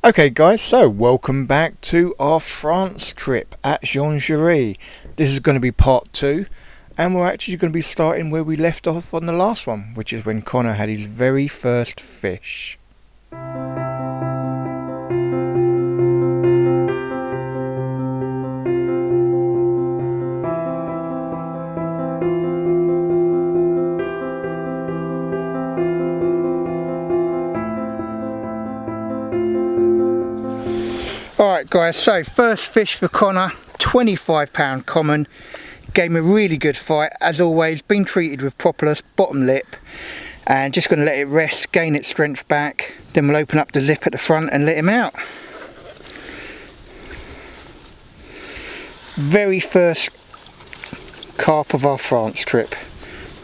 Okay guys, so welcome back to our France trip at Jongerie. This is going to be part 2, and we're actually going to be starting where we left off on the last one, which is when Connor had his very first fish. Alright guys, so first fish for Connor, £25 common. Gave me a really good fight, as always, been treated with propolis, bottom lip, and just going to let it rest, gain its strength back, then we'll open up the zip at the front and let him out. Very first carp of our France trip.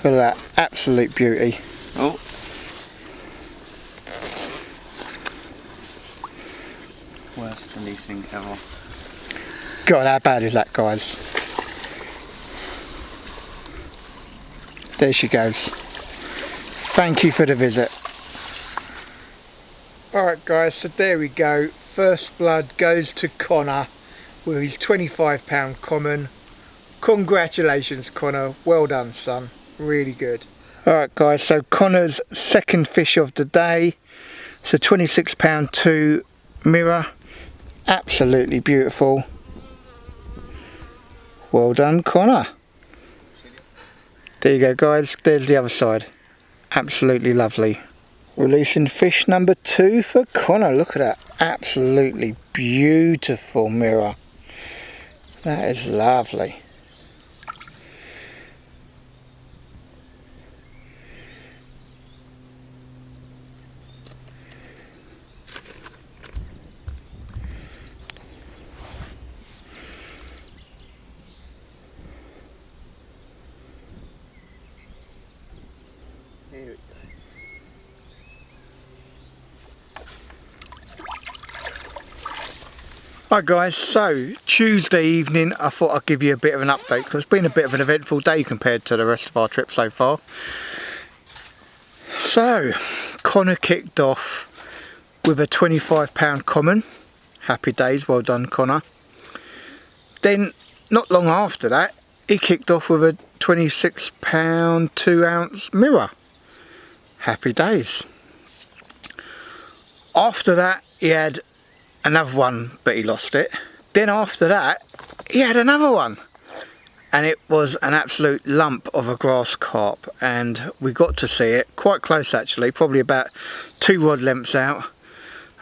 Look at that, absolute beauty. Oh. Worst releasing ever. God, how bad is that, guys? There she goes. Thank you for the visit. Alright guys, so there we go. First blood goes to Connor with his £25 common. Congratulations Connor, well done son, really good. Alright guys, so Connor's second fish of the day. It's a £26 2 mirror. Absolutely beautiful. Well done Connor. There you go guys, there's the other side. Absolutely lovely. Releasing fish number 2 for Connor. Look at that, absolutely beautiful mirror. That is lovely. Here we go. Hi guys, so Tuesday evening I thought I'd give you a bit of an update because it's been a bit of an eventful day compared to the rest of our trip so far. So Connor kicked off with a £25 common. Happy days, well done Connor. Then not long after that he kicked off with a £26 2 ounce mirror. Happy days. After that he had another one, but he lost it. Then after that he had another one, and it was an absolute lump of a grass carp, and we got to see it quite close actually, probably about 2 rod lengths out,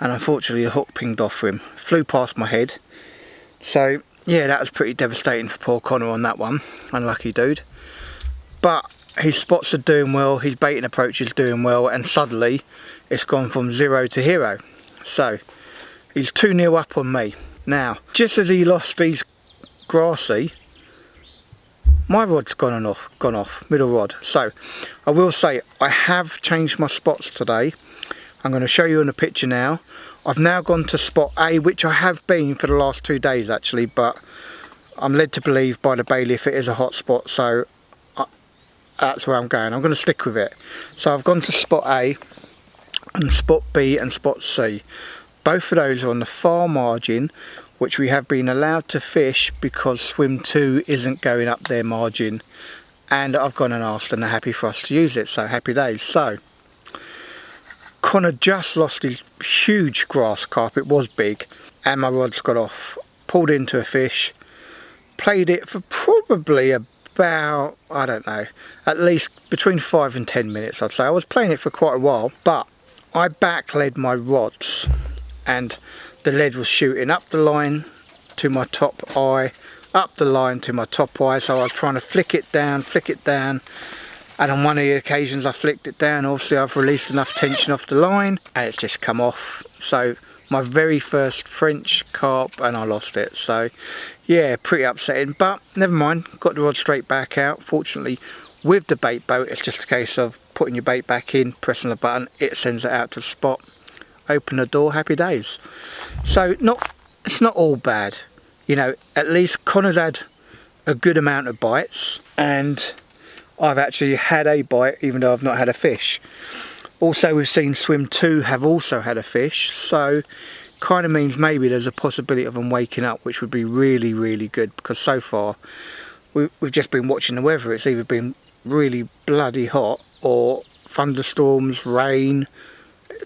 and unfortunately the hook pinged off for him, flew past my head. So yeah, that was pretty devastating for poor Connor on that one. Unlucky dude, but his spots are doing well, his baiting approach is doing well, and suddenly it's gone from 0 to hero. So he's 2-0 up on me. Now, just as he lost these grassy, my rod's gone off, middle rod. So I will say I have changed my spots today. I'm going to show you in the picture now. I've now gone to spot A, which I have been for the last 2 days actually, but I'm led to believe by the bailiff it is a hot spot, so that's where I'm going. I'm going to stick with it. So I've gone to spot A and spot B and spot C. Both of those are on the far margin, which we have been allowed to fish because swim 2 isn't going up their margin, and I've gone and asked and they're happy for us to use it, so happy days. So Connor just lost his huge grass carp, it was big, and my rod's got off. Pulled into a fish, played it for probably about, I don't know, at least between 5 and 10 minutes I'd say. I was playing it for quite a while, but I back led my rods and the lead was shooting up the line to my top eye, up the line to my top eye, so I was trying to flick it down, and on one of the occasions I flicked it down. Obviously I've released enough tension off the line and it's just come off. So my very first French carp, and I lost it. So yeah, pretty upsetting, but never mind, got the rod straight back out. Fortunately with the bait boat it's just a case of putting your bait back in, pressing the button, it sends it out to the spot, open the door, happy days. So it's not all bad, you know. At least Connor's had a good amount of bites and I've actually had a bite even though I've not had a fish. Also we've seen swim 2 have also had a fish, so kind of means maybe there's a possibility of them waking up, which would be really, really good, because so far we've just been watching the weather. It's either been really bloody hot or thunderstorms, rain.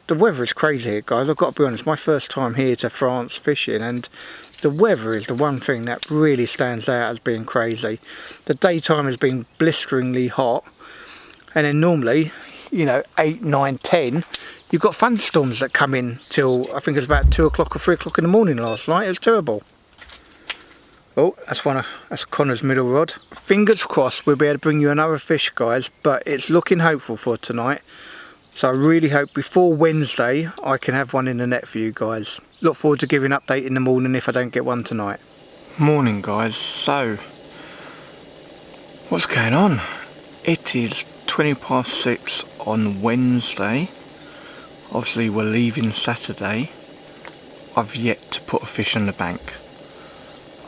The weather is crazy here, guys. I've got to be honest, my first time here to France fishing, and the weather is the one thing that really stands out as being crazy. The daytime has been blisteringly hot, and then normally, you know, 8, 9, 10, you've got thunderstorms that come in till, I think it was about 2 o'clock or 3 o'clock in the morning last night. It was terrible. Oh, that's Connor's middle rod. Fingers crossed we'll be able to bring you another fish, guys, but it's looking hopeful for tonight. So I really hope before Wednesday I can have one in the net for you guys. Look forward to giving an update in the morning if I don't get one tonight. Morning, guys. So, what's going on? It is 20 past 6 on Wednesday. Obviously we're leaving Saturday. I've yet to put a fish on the bank.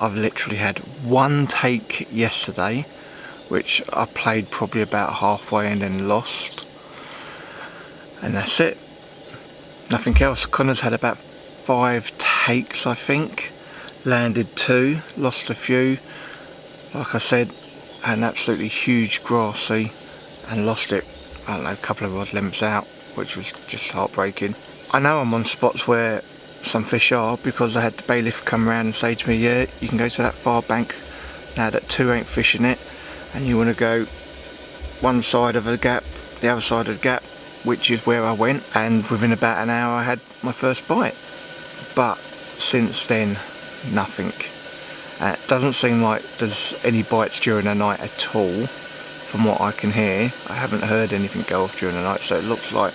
I've literally had one take yesterday, which I played probably about halfway and then lost. And that's it. Nothing else. Connor's had about 5 takes, I think. Landed 2, lost a few. Like I said, had an absolutely huge grassy and lost it, I don't know, a couple of rod lengths out, which was just heartbreaking. I know I'm on spots where some fish are, because I had the bailiff come around and say to me, yeah, you can go to that far bank now that 2 ain't fishing it, and you want to go one side of the gap, the other side of the gap, which is where I went, and within about an hour I had my first bite. But since then, nothing. It doesn't seem like there's any bites during the night at all, from what I can hear. I haven't heard anything go off during the night, so it looks like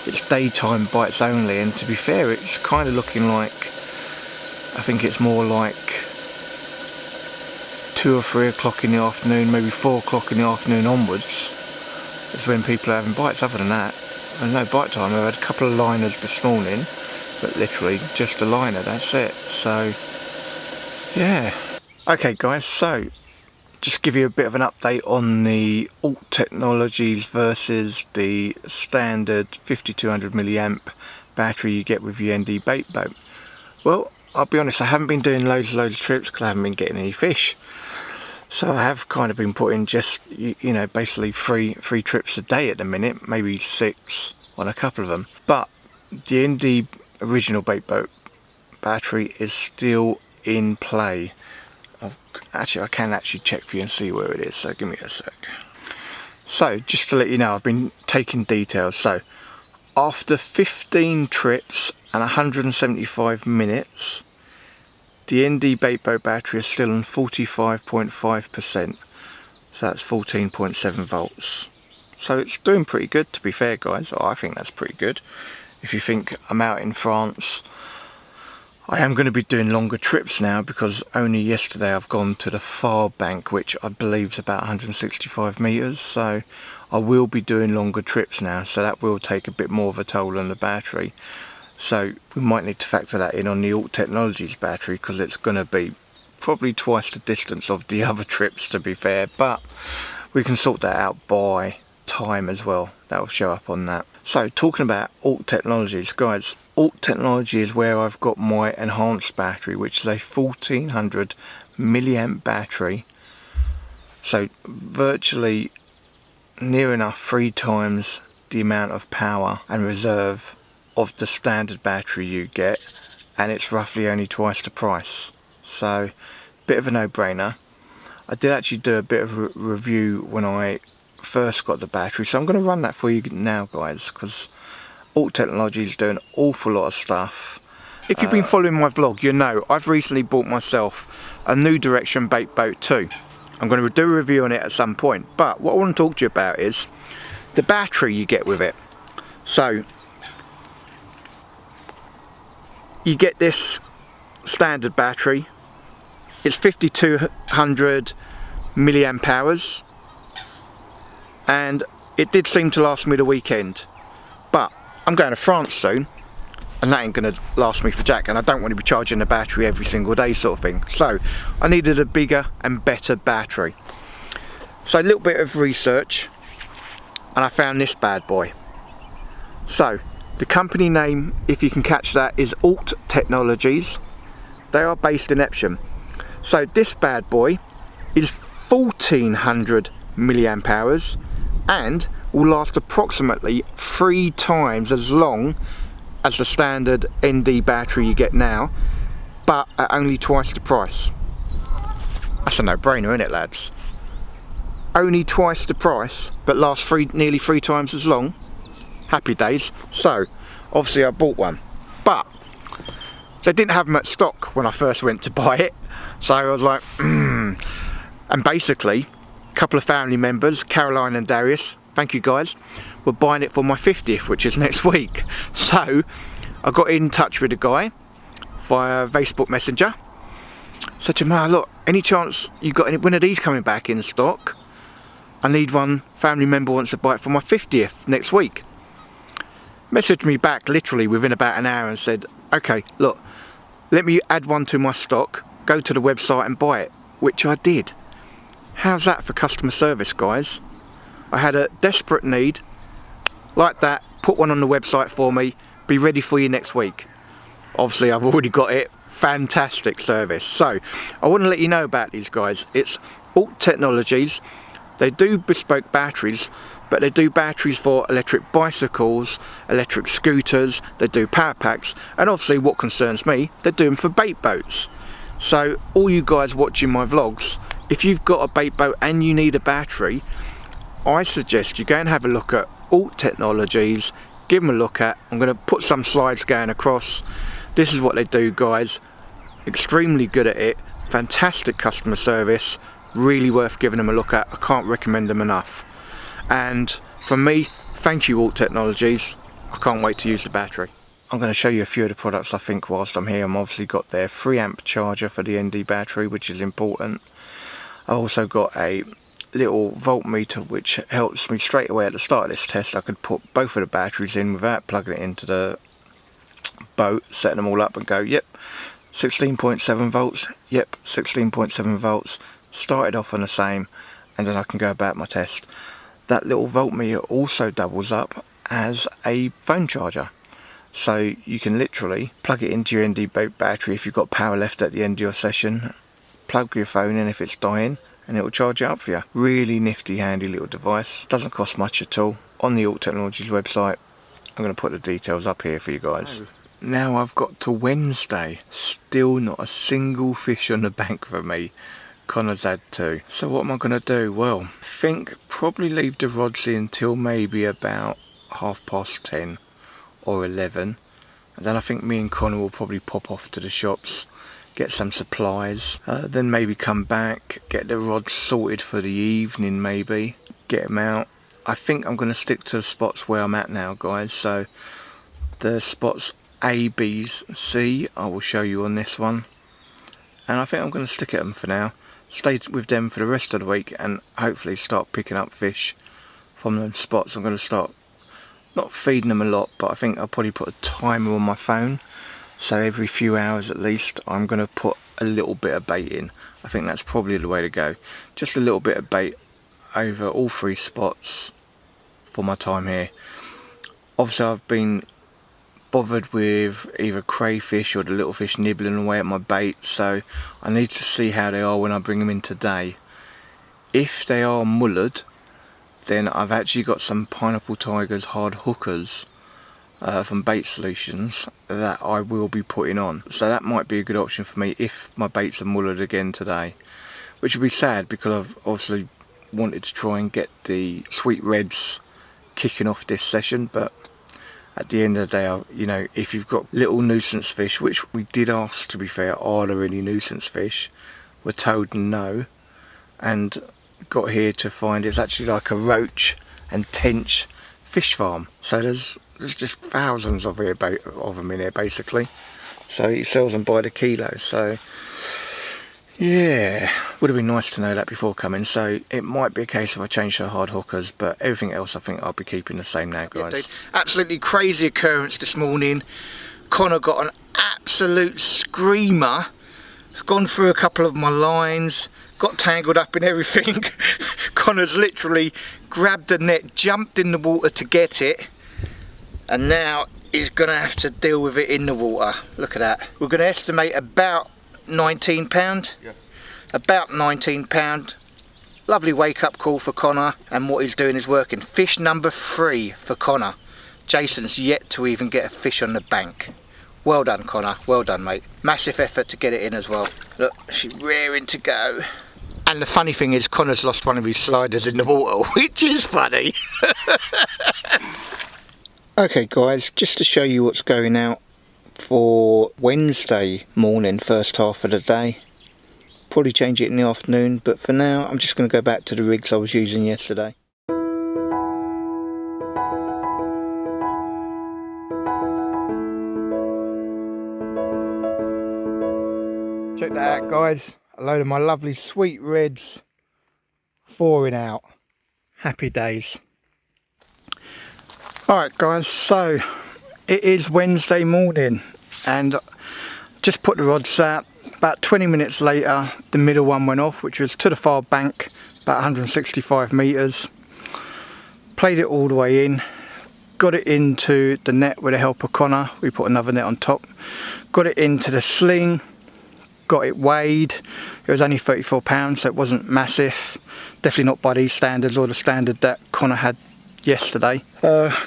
it's daytime bites only. And to be fair, it's kind of looking like, I think it's more like 2 or 3 o'clock in the afternoon, maybe 4 o'clock in the afternoon onwards is when people are having bites. Other than that, there's no bite time. I've had a couple of liners this morning, but literally just a liner, that's it. So yeah. Okay guys, so just give you a bit of an update on the ALTECHNOLOGIES versus the standard 5200 milliamp battery you get with your UND bait boat. Well, I'll be honest, I haven't been doing loads of trips because I haven't been getting any fish. So I have kind of been putting just, you know, basically three trips a day at the minute, maybe 6 on a couple of them. But the UND original bait boat battery is still in play. Actually, I can actually check for you and see where it is, so give me a sec. So just to let you know, I've been taking details. So after 15 trips and 175 minutes, the ND bait boat battery is still on 45.5%, so that's 14.7 volts. So it's doing pretty good, to be fair guys. I think that's pretty good. If you think I'm out in France, I am going to be doing longer trips now, because only yesterday I've gone to the far bank, which I believe is about 165 meters. So I will be doing longer trips now, so that will take a bit more of a toll on the battery. So we might need to factor that in on the ALTECHNOLOGIES battery, because it's going to be probably twice the distance of the other trips, to be fair. But we can sort that out by time as well. That will show up on that. So talking about ALTECHNOLOGIES, guys, ALTECHNOLOGIES is where I've got my enhanced battery, which is a 1400 milliamp battery. So virtually near enough 3 times the amount of power and reserve of the standard battery you get, and it's roughly only twice the price. So bit of a no-brainer. I did actually do a bit of a review when I first got the battery, so I'm going to run that for you now guys, because ALTECHNOLOGIES do an awful lot of stuff. If you've been following my vlog, you know I've recently bought myself a New Direction bait boat too. I'm going to do a review on it at some point, but what I want to talk to you about is the battery you get with it. So you get this standard battery. It's 5200 milliamp hours, and it did seem to last me the weekend, but I'm going to France soon and that ain't going to last me for jack, and I don't want to be charging the battery every single day sort of thing. So I needed a bigger and better battery. So a little bit of research and I found this bad boy. So The company name, if you can catch that, is ALTECHNOLOGIES. They are based in Epsom. So this bad boy is 1400 milliamp hours and will last approximately 3 times as long as the standard ND battery you get now, but at only twice the price. That's a no-brainer, isn't it, lads? Only twice the price, but lasts nearly 3 times as long. Happy days. So obviously I bought one, but they didn't have them at stock when I first went to buy it, so I was like, and basically a couple of family members, Caroline and Darius, thank you guys, were buying it for my 50th, which is next week. So I got in touch with the guy via Facebook Messenger. Said to him, oh, look, any chance you got any one of these coming back in stock? I need one. Family member wants to buy it for my 50th next week. Messaged me back literally within about an hour and said, okay, look, let me add one to my stock, go to the website and buy it, which I did. How's that for customer service, guys? I had a desperate need like that, put one on the website for me, be ready for you next week. Obviously I've already got it. Fantastic service. So I want to let you know about these guys. It's ALTECHNOLOGIES. They do bespoke batteries, but they do batteries for electric bicycles, electric scooters, they do power packs, and obviously what concerns me, they do them for bait boats. So all you guys watching my vlogs, if you've got a bait boat and you need a battery, I suggest you go and have a look at ALTECHNOLOGIES, give them a look at. I'm going to put some slides going across. This is what they do, guys. Extremely good at it, fantastic customer service, really worth giving them a look at. I can't recommend them enough. And from me, thank you ALTECHNOLOGIES. I can't wait to use the battery. I'm going to show you a few of the products I think whilst I'm here. I'm obviously got their 3 amp charger for the ND battery, which is important. I also got a little voltmeter which helps me straight away at the start of this test. I could put both of the batteries in without plugging it into the boat, setting them all up and go, yep, 16.7 volts, yep, 16.7 volts. Started off on the same, and then I can go about my test. That little voltmeter also doubles up as a phone charger, so you can literally plug it into your ND boat battery if you've got power left at the end of your session, plug your phone in if it's dying, and it will charge it up for you. Really nifty, handy little device. Doesn't cost much at all. On the ALTECHNOLOGIES website, I'm going to put the details up here for you guys. Now I've got to Wednesday, still not a single fish on the bank for me. Connor's had 2. So what am I going to do? Well, I think probably leave the rods in until maybe about 10:30 or 11. And then I think me and Connor will probably pop off to the shops, get some supplies, then maybe come back, get the rods sorted for the evening maybe, get them out. I think I'm going to stick to the spots where I'm at now, guys. So the spots A, B, C, I will show you on this one. And I think I'm going to stick at them for now. Stay with them for the rest of the week and hopefully start picking up fish from them spots. I'm going to start not feeding them a lot, but I think I'll probably put a timer on my phone. So every few hours at least, I'm going to put a little bit of bait in. I think that's probably the way to go. Just a little bit of bait over all 3 spots for my time here. Obviously I've been bothered with either crayfish or the little fish nibbling away at my bait, so I need to see how they are when I bring them in today. If they are mullered, then I've actually got some Pineapple Tigers hard hookers from Bait Solutions that I will be putting on, so that might be a good option for me if my baits are mullered again today, which would be sad because I've obviously wanted to try and get the sweet reds kicking off this session. But at the end of the day, you know, if you've got little nuisance fish, which we did ask, to be fair, are there any nuisance fish, we're told no, and got here to find it's actually like a roach and tench fish farm. So there's just thousands of them in here basically. So he sells them by the kilo. So yeah, would have been nice to know that before coming. So it might be a case of I change to hard hookers, but everything else I think I'll be keeping the same now, guys. Yeah, absolutely crazy occurrence this morning. Connor got an absolute screamer. It's gone through a couple of my lines, got tangled up in everything. Connor's literally grabbed the net, jumped in the water to get it, and now is going to have to deal with it in the water. Look at that. We're going to estimate about £19. Yeah. About £19. Lovely wake up call for Connor, and what he's doing is working. Fish number 3 for Connor. Jason's yet to even get a fish on the bank. Well done, Connor. Well done, mate. Massive effort to get it in as well. Look, she's raring to go. And the funny thing is, Connor's lost one of his sliders in the water, which is funny. Okay guys, just to show you what's going out for Wednesday morning, first half of the day. Probably change it in the afternoon, but for now I'm just going to go back to the rigs I was using yesterday. Check that out guys, a load of my lovely sweet reds thawing out. Happy days. Alright guys, so it is Wednesday morning and just put the rods out. About 20 minutes later the middle one went off, which was to the far bank, about 165 metres. Played it all the way in, got it into the net with the help of Connor. We put another net on top, got it into the sling, got it weighed. It was only 34 pounds, so it wasn't massive, definitely not by these standards or the standard that Connor had yesterday.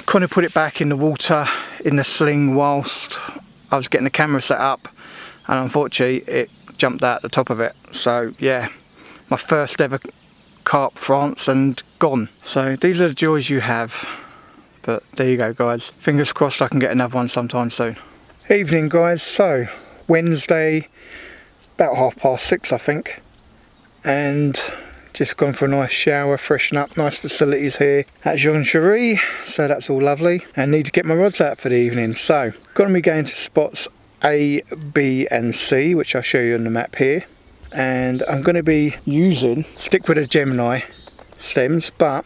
Connor put it back in the water in the sling whilst I was getting the camera set up, and unfortunately it jumped out the top of it. So yeah, my first ever carp France and gone. So these are the joys you have, but there you go guys, fingers crossed I can get another one sometime soon. Evening guys, so Wednesday about 6:30 I think, and just gone for a nice shower, freshen up. Nice facilities here at Jean Cherie, so that's all lovely. And need to get my rods out for the evening. So, going to be going to spots A, B and C, which I'll show you on the map here. And I'm going to be using, stick with the Gemini stems, but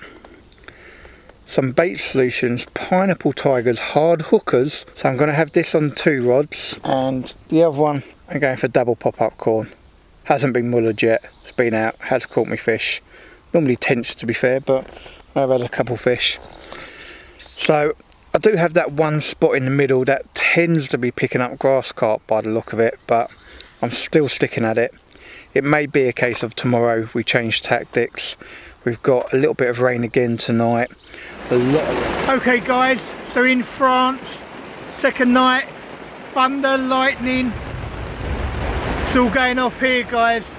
some bait solutions, Pineapple Tigers hard hookers. So I'm going to have this on 2 rods, and the other one I'm going for double pop-up corn. Hasn't been mullered yet, it's been out, has caught me fish. Normally tench to be fair, but I've had a couple fish. So I do have that one spot in the middle that tends to be picking up grass carp by the look of it, but I'm still sticking at it. It may be a case of tomorrow we change tactics. We've got a little bit of rain again tonight. A lot of rain. Okay guys, so in France, second night, thunder, lightning. It's all going off here guys.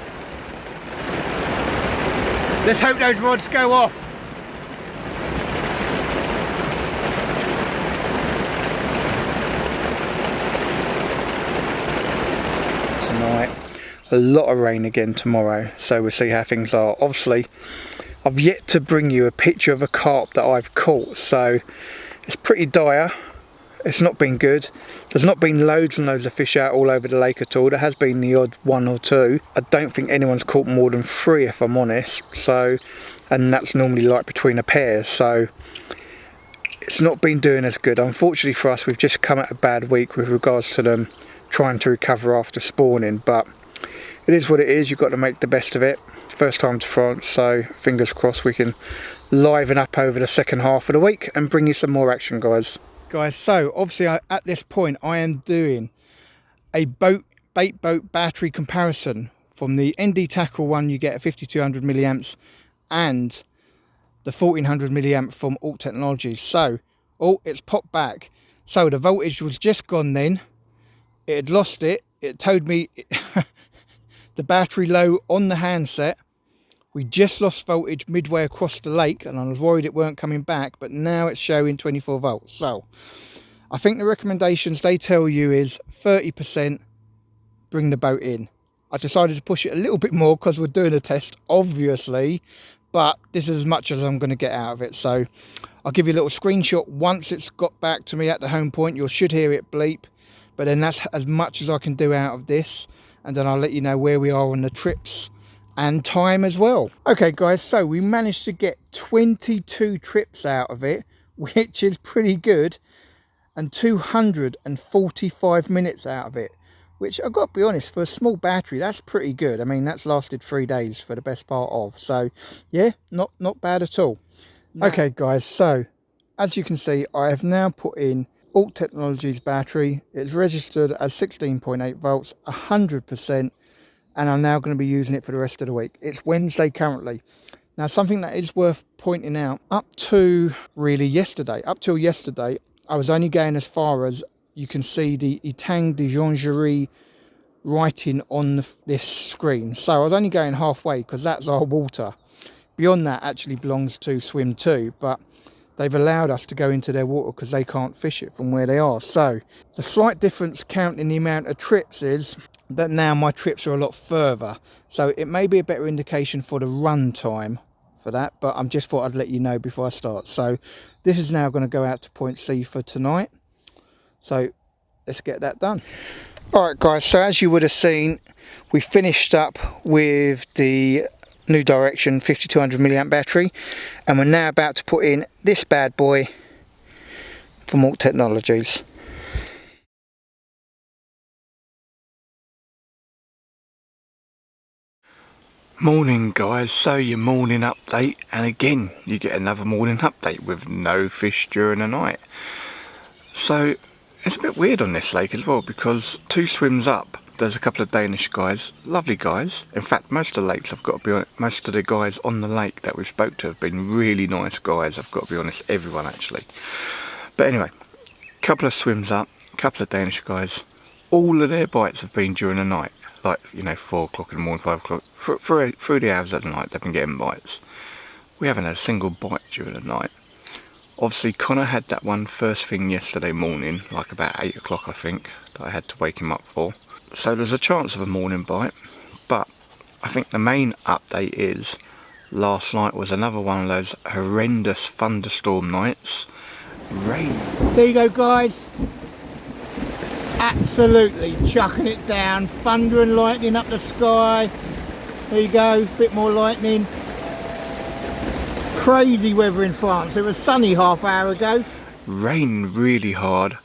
Let's hope those rods go off. Tonight, a lot of rain again tomorrow, so we'll see how things are. Obviously I've yet to bring you a picture of a carp that I've caught, so it's pretty dire. It's not been good. There's not been loads and loads of fish out all over the lake at all. There has been the odd 1 or 2. I don't think anyone's caught more than 3 if I'm honest. So, and that's normally like between a pair. So it's not been doing as good. Unfortunately for us, we've just come at a bad week with regards to them trying to recover after spawning. But it is what it is. You've got to make the best of it. First time to France, so fingers crossed we can liven up over the second half of the week and bring you some more action guys. Guys, so obviously at this point I am doing a bait boat battery comparison. From the ND Tackle one you get a 5200 milliamps and the 1400 milliamp from ALTECHNOLOGIES. So, oh, it's popped back. So the voltage was just gone then. It had lost it. It told me the battery low on the handset. We just lost voltage midway across the lake and I was worried it weren't coming back, but now it's showing 24 volts. So I think the recommendations they tell you is 30%, bring the boat in. I decided to push it a little bit more because we're doing a test obviously, but this is as much as I'm going to get out of it. So I'll give you a little screenshot once it's got back to me at the home point. You should hear it bleep, but then that's as much as I can do out of this, and then I'll let you know where we are on the trips and time as well. Okay guys, so we managed to get 22 trips out of it, which is pretty good, and 245 minutes out of it, which I've got to be honest, for a small battery that's pretty good. I mean, that's lasted 3 days for the best part of, so yeah, not bad at all. Okay guys, so as you can see I have now put in ALTECHNOLOGIES battery. It's registered as 16.8 volts, 100%, and I'm now going to be using it for the rest of the week. It's Wednesday currently. Now, something that is worth pointing out, up till yesterday, I was only going as far as you can see the Etang de Jongerie writing on this screen. So I was only going halfway because that's our water. Beyond that actually belongs to Swim 2, but they've allowed us to go into their water because they can't fish it from where they are. So the slight difference counting the amount of trips is that now my trips are a lot further. So it may be a better indication for the run time for that, but I just thought I'd let you know before I start. So this is now going to go out to point C for tonight. So let's get that done. Alright guys, so as you would have seen, we finished up with the New Direction 5200 milliamp battery, and we're now about to put in this bad boy from ALTECHNOLOGIES. Morning guys, so your morning update, and again you get another morning update with no fish during the night. So it's a bit weird on this lake as well, because 2 swims up there's a couple of Danish guys, lovely guys. In fact, most of the lakes, I've got to be honest, most of the guys on the lake that we've spoke to have been really nice guys, I've got to be honest, everyone actually. But anyway, couple of swims up, couple of Danish guys, all of their bites have been during the night, like, you know, 4 o'clock in the morning, 5 o'clock, through the hours of the night they've been getting bites. We haven't had a single bite during the night. Obviously Connor had that one first thing yesterday morning, like about 8 o'clock I think, that I had to wake him up for. So there's a chance of a morning bite, but I think the main update is last night was another one of those horrendous thunderstorm nights. Rain. There you go guys, absolutely chucking it down, thunder and lightning up the sky. There you go, bit more lightning. Crazy weather in France. It was sunny half hour ago. Rain really hard,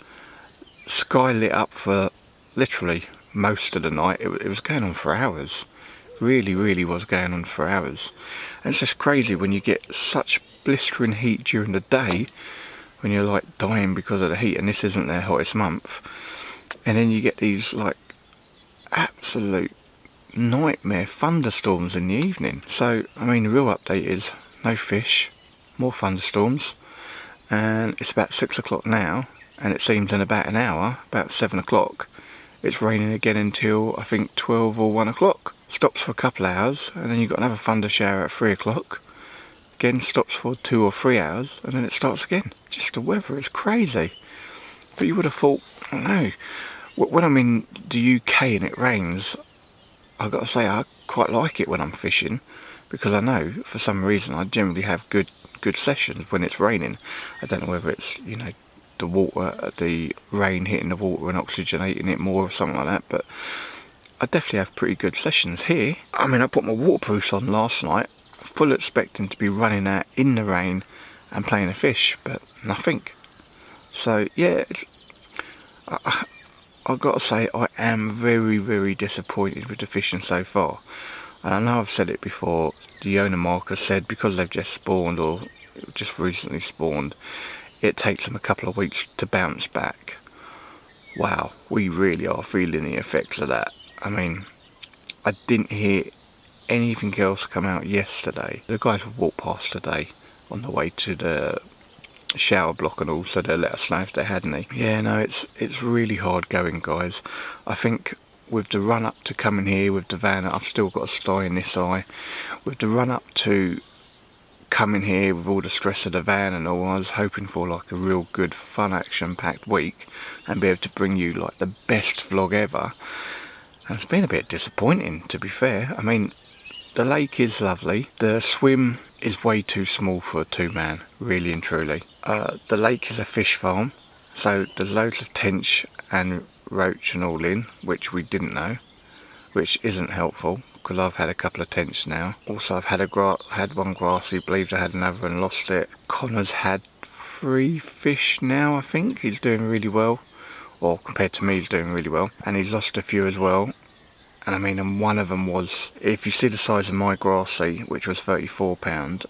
sky lit up for literally most of the night. It was going on for hours, really was going on for hours. And it's just crazy when you get such blistering heat during the day, when you're like dying because of the heat, and this isn't their hottest month, and then you get these like absolute nightmare thunderstorms in the evening. So I mean, the real update is no fish, more thunderstorms, and it's about 6 o'clock now, and it seems in about an hour, about 7 o'clock, it's raining again until I think 12 or 1 o'clock. Stops for a couple of hours, and then you've got another thunder shower at 3 o'clock. Again stops for 2 or 3 hours, and then it starts again. Just the weather is crazy. But you would have thought, I don't know, when I'm in the UK and it rains, I've got to say I quite like it when I'm fishing, because I know for some reason I generally have good sessions when it's raining. I don't know whether it's, you know, the water, the rain hitting the water and oxygenating it more or something like that, but I definitely have pretty good sessions here. I mean, I put my waterproofs on last night, full expecting to be running out in the rain and playing a fish, but nothing. So yeah, I've got to say I am very disappointed with the fishing so far. And I know I've said it before, the owner marker said because they've just spawned or just recently spawned, it takes them a couple of weeks to bounce back. Wow, we really are feeling the effects of that. I mean, I didn't hear anything else come out yesterday. The guys would walk past today on the way to the shower block and all, so they let us know if they had any. Yeah, no, it's really hard going, guys. I think with the run up to coming here with the van, I've still got a sty in this eye. With the run up to coming here with all the stress of the van and all, I was hoping for like a real good fun action packed week and be able to bring you like the best vlog ever, and it's been a bit disappointing, to be fair. I mean, the lake is lovely, the swim is way too small for a 2-man, really and truly. The lake is a fish farm, so there's loads of tench and roach and all in, which we didn't know, which isn't helpful because I've had a couple of tench now. Also I've had one grassy, believed I had another and lost it. Connor's had 3 fish now, I think. He's doing really well, or compared to me he's doing really well, and he's lost a few as well. And I mean, and one of them was, if you see the size of my grassy, which was £34,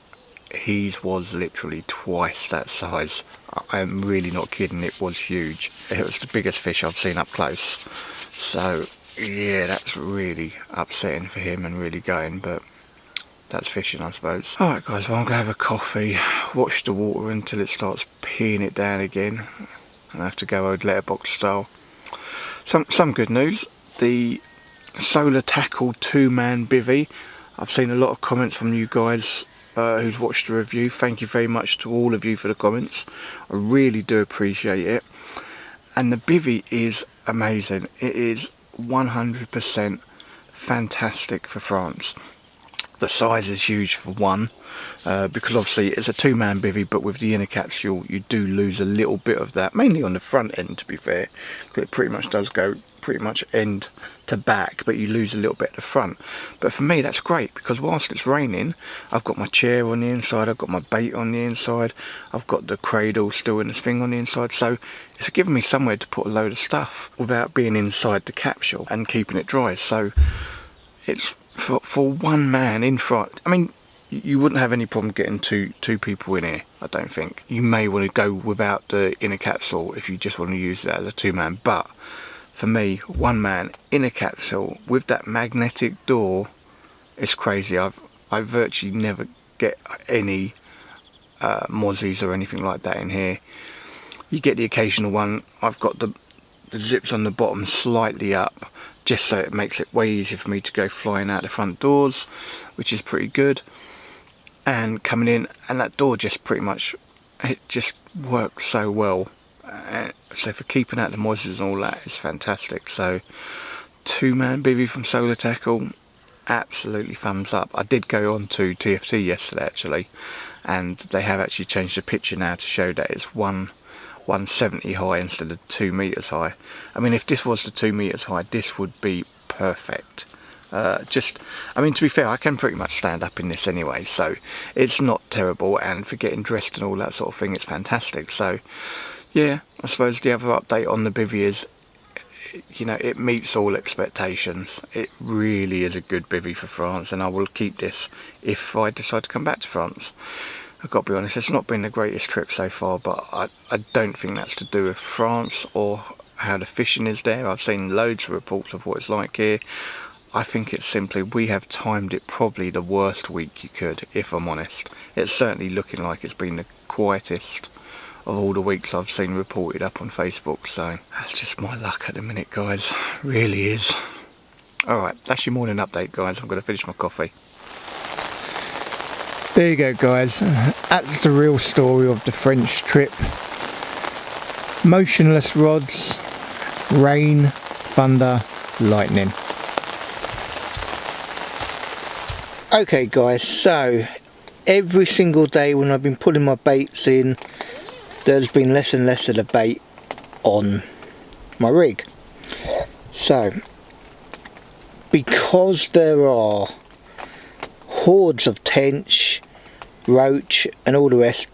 his was literally twice that size. I'm really not kidding, it was huge. It was the biggest fish I've seen up close. So yeah, that's really upsetting for him and really going, but that's fishing, I suppose. Alright guys, well I'm going to have a coffee, watch the water until it starts peeing it down again, and I have to go old letterbox style. Some good news, the Solar Tackle 2-man bivvy, I've seen a lot of comments from you guys who's watched the review. Thank you very much to all of you for the comments, I really do appreciate it. And the bivvy is amazing, it is 100% fantastic for France. The size is huge for one, because obviously it's a 2-man bivvy, but with the inner capsule you do lose a little bit of that, mainly on the front end to be fair, because it pretty much does go pretty much end to back, but you lose a little bit at the front. But for me that's great, because whilst it's raining I've got my chair on the inside, I've got my bait on the inside, I've got the cradle still in the thing on the inside, so it's giving me somewhere to put a load of stuff without being inside the capsule and keeping it dry. So it's for one man in front. I mean, you wouldn't have any problem getting two people in here, I don't think. You may want to go without the inner capsule if you just want to use that as a 2-man, but for me, 1 man in a capsule with that magnetic door, it's crazy. I virtually never get any mozzies or anything like that in here. You get the occasional one. I've got the zips on the bottom slightly up, just so it makes it way easier for me to go flying out the front doors, which is pretty good. And coming in, and that door just pretty much, it just works so well. So for keeping out the mozzies and all that, it's fantastic. So 2-man bivvy from Solar Tackle, absolutely thumbs up. I did go on to TFT yesterday actually, and they have actually changed the picture now to show that it's 170 high instead of 2 meters high. I mean, if this was the 2 meters high, this would be perfect. I mean, to be fair, I can pretty much stand up in this anyway, so it's not terrible, and for getting dressed and all that sort of thing, it's fantastic. So yeah, I suppose the other update on the bivvy is, you know, it meets all expectations. It really is a good bivvy for France, and I will keep this if I decide to come back to France. I've got to be honest, it's not been the greatest trip so far, but I don't think that's to do with France or how the fishing is there. I've seen loads of reports of what it's like here. I think it's simply we have timed it probably the worst week you could, if I'm honest. It's certainly looking like it's been the quietest of all the weeks I've seen reported up on Facebook, so that's just my luck at the minute, guys. Really is. Alright, that's your morning update, guys. I'm going to finish my coffee. There you go, guys. That's the real story of the French trip. Motionless rods, rain, thunder, lightning. Okay guys, so every single day when I've been pulling my baits in, there's been less and less of the bait on my rig. So because there are hordes of tench, roach and all the rest,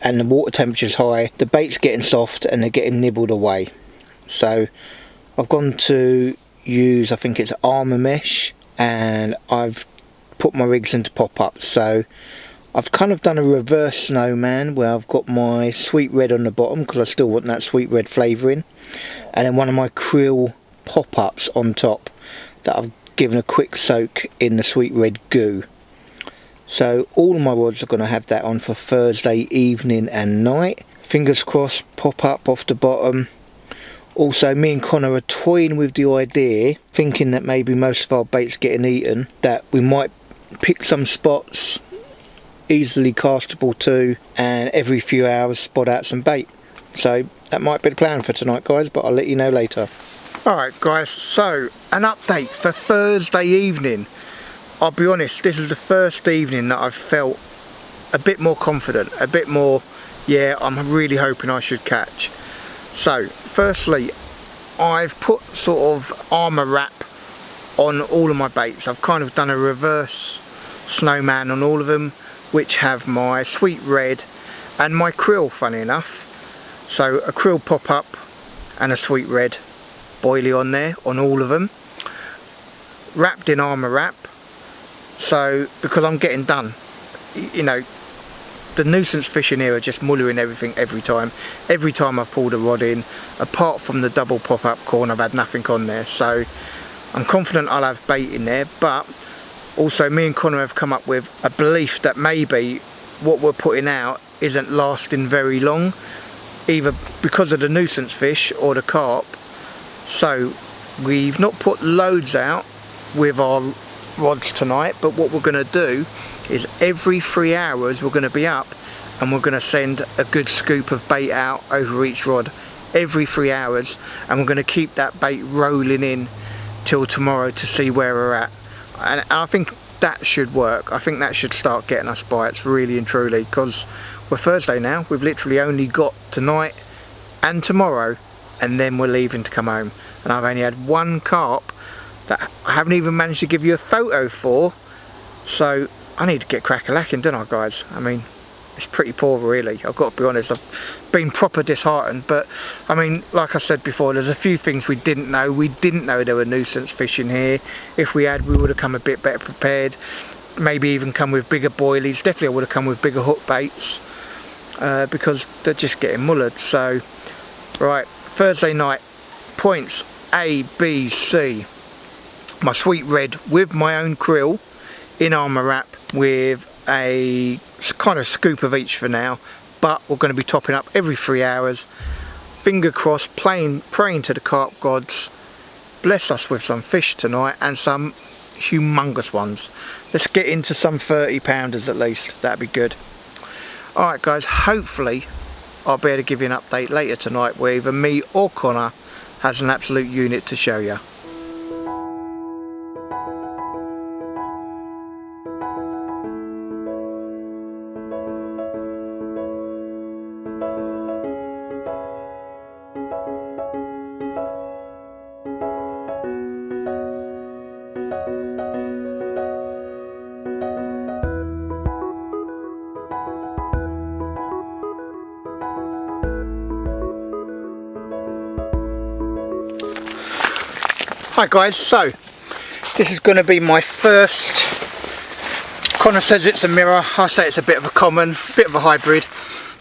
and the water temperature's high, the bait's getting soft and they're getting nibbled away. So I've gone to use, I think it's armour mesh, and I've put my rigs into pop-ups. So I've kind of done a reverse snowman where I've got my sweet red on the bottom because I still want that sweet red flavouring, and then one of my krill pop-ups on top that I've given a quick soak in the sweet red goo. So all of my rods are going to have that on for Thursday evening and night. Fingers crossed, pop up off the bottom. Also, me and Connor are toying with the idea, thinking that maybe most of our bait's getting eaten, that we might pick some spots, easily castable too, and every few hours spot out some bait. So that might be the plan for tonight, guys, but I'll let you know later. Alright guys, so an update for Thursday evening. I'll be honest, this is the first evening that I've felt a bit more confident, a bit more, yeah, I'm really hoping I should catch. So firstly, I've put sort of armour wrap on all of my baits. I've kind of done a reverse snowman on all of them, which have my sweet red and my krill, funny enough. So a krill pop-up and a sweet red boilie on there on all of them, wrapped in armour wrap. So because I'm getting done, you know, the nuisance fish in here are just mullering everything every time. Every time I've pulled a rod in, apart from the double pop-up corn, I've had nothing on there. So I'm confident I'll have bait in there, but also me and Connor have come up with a belief that maybe what we're putting out isn't lasting very long, either because of the nuisance fish or the carp. So we've not put loads out with our rods tonight, but what we're going to do is every 3 hours we're going to be up and we're going to send a good scoop of bait out over each rod every 3 hours, and we're going to keep that bait rolling in till tomorrow to see where we're at. And I think that should work. I think that should start getting us bites really and truly, because we're Thursday now. We've literally only got tonight and tomorrow, and then we're leaving to come home, and I've only had one carp that I haven't even managed to give you a photo for. So I need to get crack-a-lacking, don't I, guys? I mean, it's pretty poor really, I've got to be honest. I've been proper disheartened, but I mean, like I said before, there's a few things we didn't know. We didn't know there were nuisance fish in here. If we had, we would have come a bit better prepared, maybe even come with bigger boilies. Definitely I would have come with bigger hook baits, because they're just getting mullered. So right, Thursday night, points A, B, C. My sweet red with my own krill in armour wrap with a kind of scoop of each for now, but we're going to be topping up every 3 hours. Finger crossed, praying to the carp gods, bless us with some fish tonight, and some humongous ones. Let's get into some 30 pounders at least, that'd be good. Alright guys, hopefully I'll be able to give you an update later tonight where either me or Connor has an absolute unit to show you. Hi guys, so this is going to be my first, Connor says it's a mirror, I say it's a bit of a common, bit of a hybrid,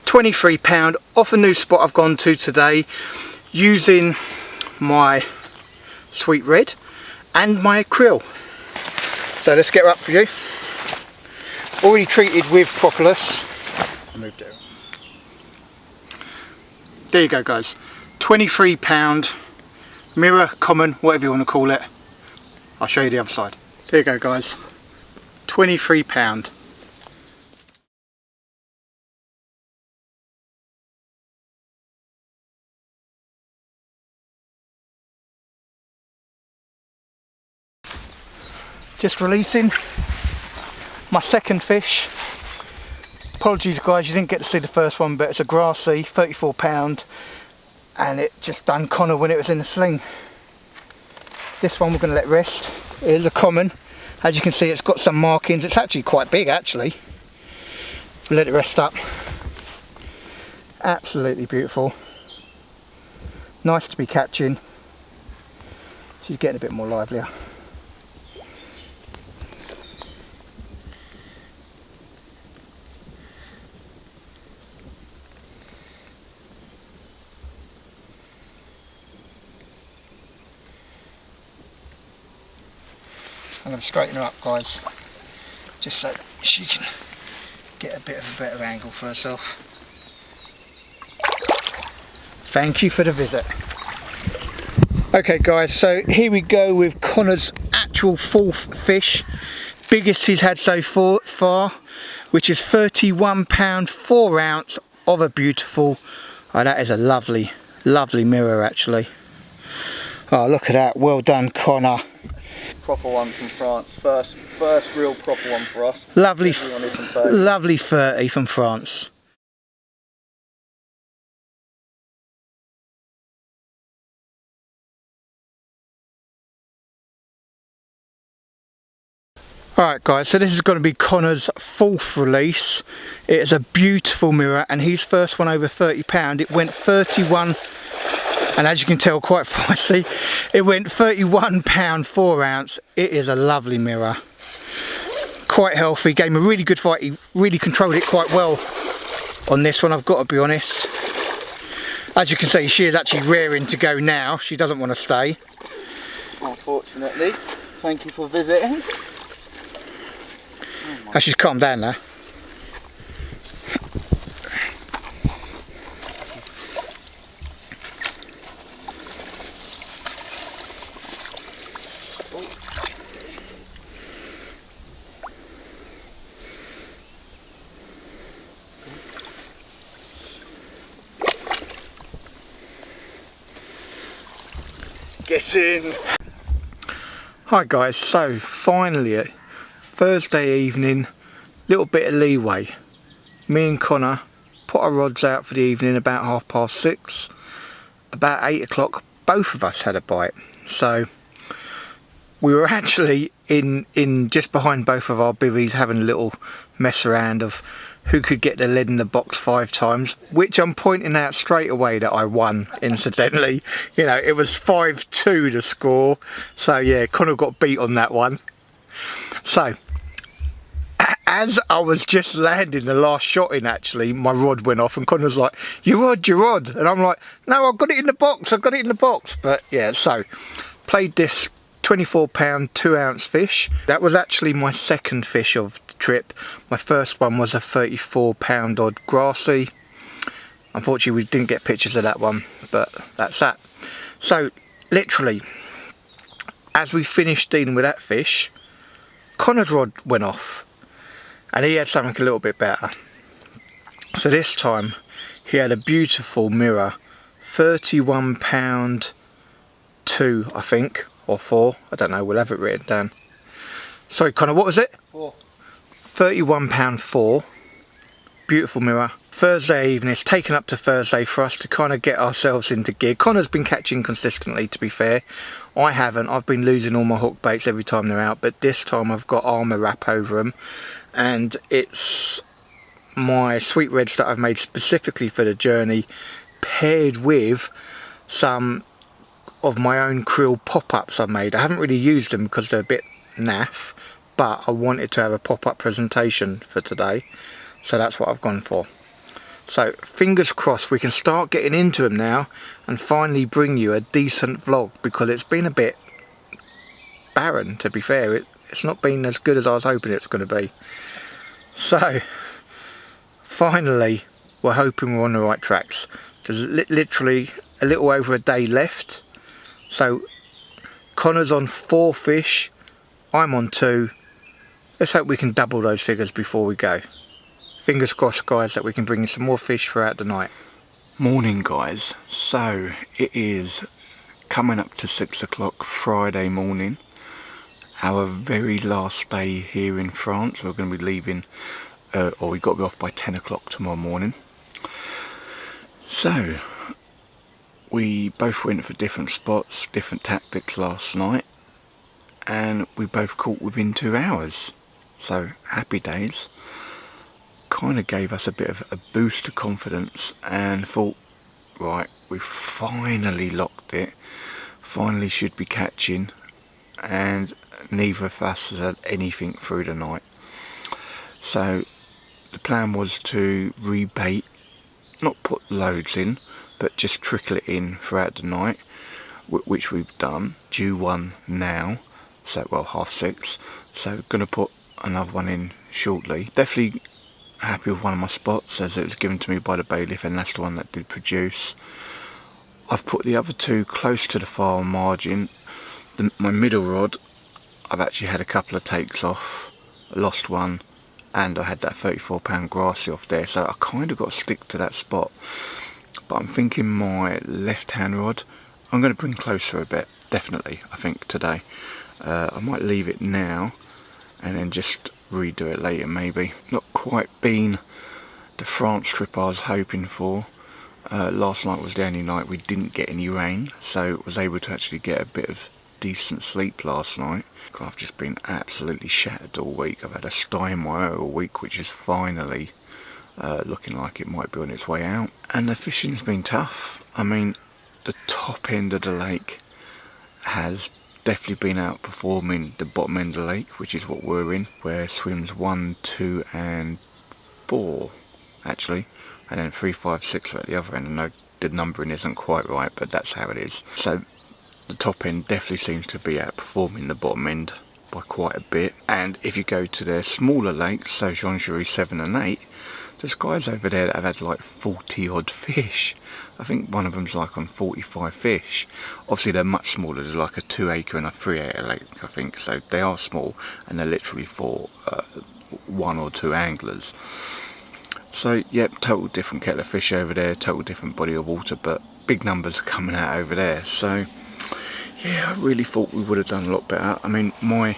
23 pound off a new spot I've gone to today using my sweet red and my krill. So let's get her up for you. Already treated with propolis. Moved it. There you go guys, 23 pound mirror, common, whatever you want to call it. I'll show you the other side. There you go guys, 23 pound. Just releasing my second fish. Apologies guys, you didn't get to see the first one, but it's a grassy, 34 pound. And it just done Connor when it was in the sling. This one we're going to let rest. It is a common. As you can see, it's got some markings. It's actually quite big actually. We'll let it rest up. Absolutely beautiful. Nice to be catching. She's getting a bit more livelier. I'm going to straighten her up guys, just so she can get a bit of a better angle for herself. Thank you for the visit. Okay guys, so here we go with Connor's actual fourth fish, biggest he's had so far, which is 31 pound 4 ounce of a beautiful, oh that is a lovely mirror actually. Oh look at that, well done Connor. Proper one from France, first real proper one for us. Lovely 30 from France. Alright guys, so this is going to be Connor's fourth release. It is a beautiful mirror and his first one over 30 pound. It went 31, and as you can tell quite feisty, it went 31 pound 4 ounce. It is a lovely mirror. Quite healthy, gave him a really good fight. He really controlled it quite well on this one, I've got to be honest. As you can see, she is actually rearing to go now. She doesn't want to stay. Unfortunately. Thank you for visiting. Oh, she's calmed down now. Get in. Hi guys, so finally Thursday evening, little bit of leeway. Me and Connor put our rods out for the evening about 6:30. About 8 o'clock both of us had a bite. So we were actually in just behind both of our bivvies having a little mess around of who could get the lead in the box 5 times, which I'm pointing out straight away that I won, incidentally. You know, it was 5-2 the score, so yeah, Connor got beat on that one. So, as I was just landing the last shot in, actually, my rod went off and Connor's like, your rod, and I'm like, no, I've got it in the box, but yeah, so, played this 24 pound 2 ounce fish. That was actually my second fish of the trip. My first one was a 34 pound odd grassy. Unfortunately we didn't get pictures of that one, but that's that. So literally, as we finished dealing with that fish, Connor's rod went off and he had something a little bit better. So this time he had a beautiful mirror, 31 pound 2 I think, or 4, I don't know, we'll have it written down. Sorry Connor, what was it? 4. 31 pound 4, beautiful mirror. Thursday evening, it's taken up to Thursday for us to kind of get ourselves into gear. Connor's been catching consistently, to be fair. I haven't, I've been losing all my hook baits every time they're out, but this time I've got armour wrap over them, and it's my sweet reds that I've made specifically for the journey, paired with some of my own krill pop-ups I've made. I haven't really used them because they're a bit naff, but I wanted to have a pop-up presentation for today, so that's what I've gone for. So fingers crossed we can start getting into them now and finally bring you a decent vlog, because it's been a bit barren, to be fair. It's not been as good as I was hoping it was going to be. So finally we're hoping we're on the right tracks. There's literally a little over a day left. So Connor's on 4 fish, I'm on 2. Let's hope we can double those figures before we go. Fingers crossed guys that we can bring you some more fish throughout the night. Morning guys, so it is coming up to 6 o'clock Friday morning. Our very last day here in France. We're going to be leaving, or we've got to be off by 10 o'clock tomorrow morning. So we both went for different spots, different tactics last night, and we both caught within 2 hours. So happy days. Kind of gave us a bit of a boost of confidence and thought, right, we finally locked it, finally should be catching, and neither of us has had anything through the night. So the plan was to rebait, not put loads in, but just trickle it in throughout the night, which we've done. Due one now, so well 6:30, so gonna put another one in shortly. Definitely happy with one of my spots, as it was given to me by the bailiff, and that's the one that did produce. I've put the other 2 close to the far margin. My middle rod, I've actually had a couple of takes off. I lost one, and I had that 34 pound grassy off there, so I kind of got to stick to that spot. But I'm thinking my left hand rod I'm going to bring closer a bit, definitely, I think today. I might leave it now and then just redo it later maybe. Not quite been the France trip I was hoping for. Last night was the only night we didn't get any rain, so was able to actually get a bit of decent sleep last night. I've just been absolutely shattered all week. I've had a Steinmeier all week, which is finally looking like it might be on its way out. And the fishing's been tough. I mean, the top end of the lake has definitely been outperforming the bottom end of the lake, which is what we're in, where swims 1, 2 and 4 actually and then 356 at the other end. I know the numbering isn't quite right, but that's how it is. So the top end definitely seems to be outperforming the bottom end by quite a bit. And if you go to their smaller lakes, so Jongery 7 and 8, there's guys over there that have had like 40 odd fish. I think one of them's like on 45 fish. Obviously they're much smaller, there's like a 2 acre and a 3 acre lake, I think, so they are small, and they're literally for 1 or 2 anglers. So yep, total different kettle of fish over there, total different body of water, but big numbers coming out over there. So yeah, I really thought we would have done a lot better. I mean, my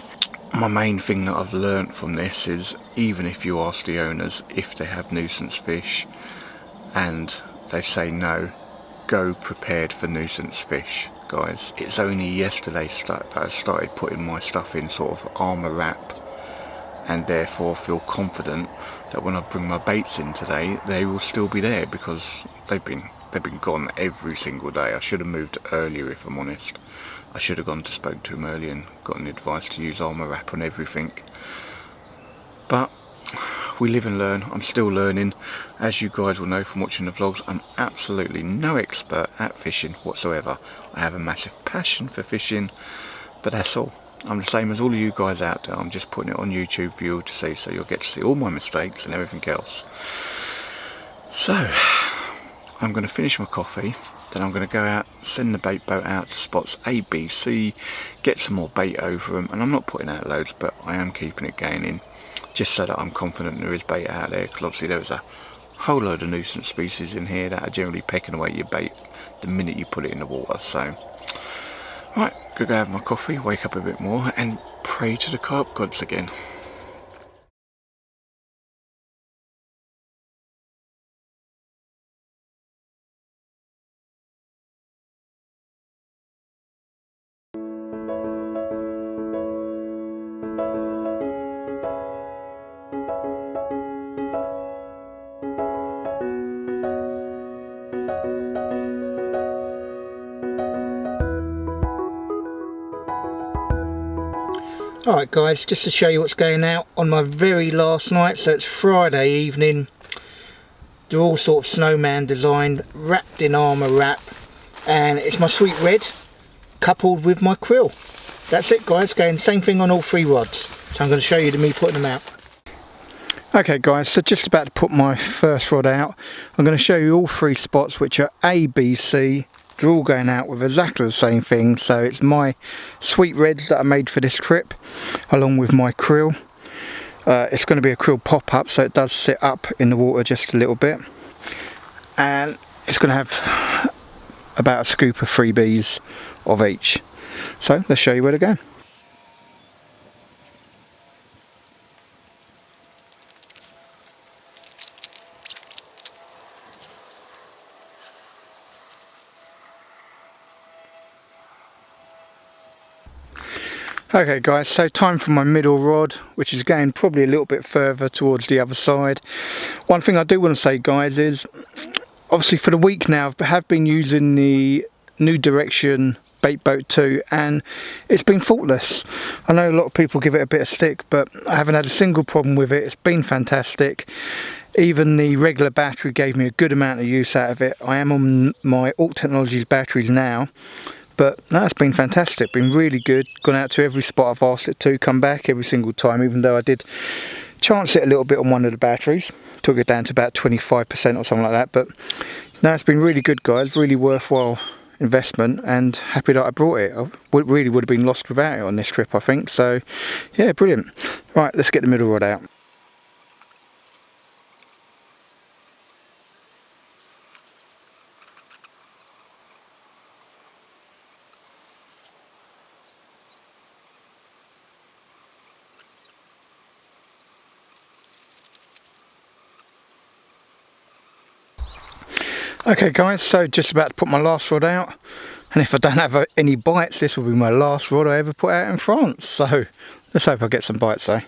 main thing that I've learnt from this is, even if you ask the owners if they have nuisance fish and they say no, go prepared for nuisance fish, guys. It's only yesterday that I started putting my stuff in sort of armour wrap, and therefore feel confident that when I bring my baits in today, they will still be there, because they've been gone every single day. I should have moved earlier, if I'm honest. I should have spoke to him earlier and gotten advice to use armour wrap on everything. But we live and learn. I'm still learning. As you guys will know from watching the vlogs, I'm absolutely no expert at fishing whatsoever. I have a massive passion for fishing, but that's all. I'm the same as all of you guys out there. I'm just putting it on YouTube for you to see, so you'll get to see all my mistakes and everything else. So I'm going to finish my coffee, then I'm going to go out, send the bait boat out to spots A, B, C, get some more bait over them, and I'm not putting out loads, but I am keeping it gaining, just so that I'm confident there is bait out there, because obviously there was a whole load of nuisance species in here that are generally pecking away your bait the minute you put it in the water. So right, gonna go have my coffee, wake up a bit more, and pray to the carp gods again. Alright guys, just to show you what's going out on my very last night. So it's Friday evening. They're all sort of snowman design, wrapped in armour wrap, and it's my sweet red coupled with my krill. That's it guys, going same thing on all 3 rods. So I'm going to show you me putting them out. Okay guys, so just about to put my first rod out. I'm going to show you all 3 spots, which are A, B, C. They're all going out with exactly the same thing. So it's my sweet red that I made for this trip, along with my krill. It's going to be a krill pop-up, so it does sit up in the water just a little bit, and it's going to have about a scoop of freebies of each. So let's show you where to go. Okay guys, so time for my middle rod, which is going probably a little bit further towards the other side. One thing I do want to say guys is, obviously for the week now I have been using the New Direction bait boat 2, and it's been faultless. I know a lot of people give it a bit of stick, but I haven't had a single problem with it. It's been fantastic. Even the regular battery gave me a good amount of use out of it. I am on my ALTECHNOLOGIES batteries now. But no, it's been fantastic, been really good. Gone out to every spot I've asked it to, come back every single time, even though I did chance it a little bit on one of the batteries. Took it down to about 25% or something like that. But no, it's been really good guys, really worthwhile investment, and happy that I brought it. I really would have been lost without it on this trip, I think. So yeah, brilliant. Right, let's get the middle rod out. Okay guys, so just about to put my last rod out, and if I don't have any bites, this will be my last rod I ever put out in France. So let's hope I get some bites though.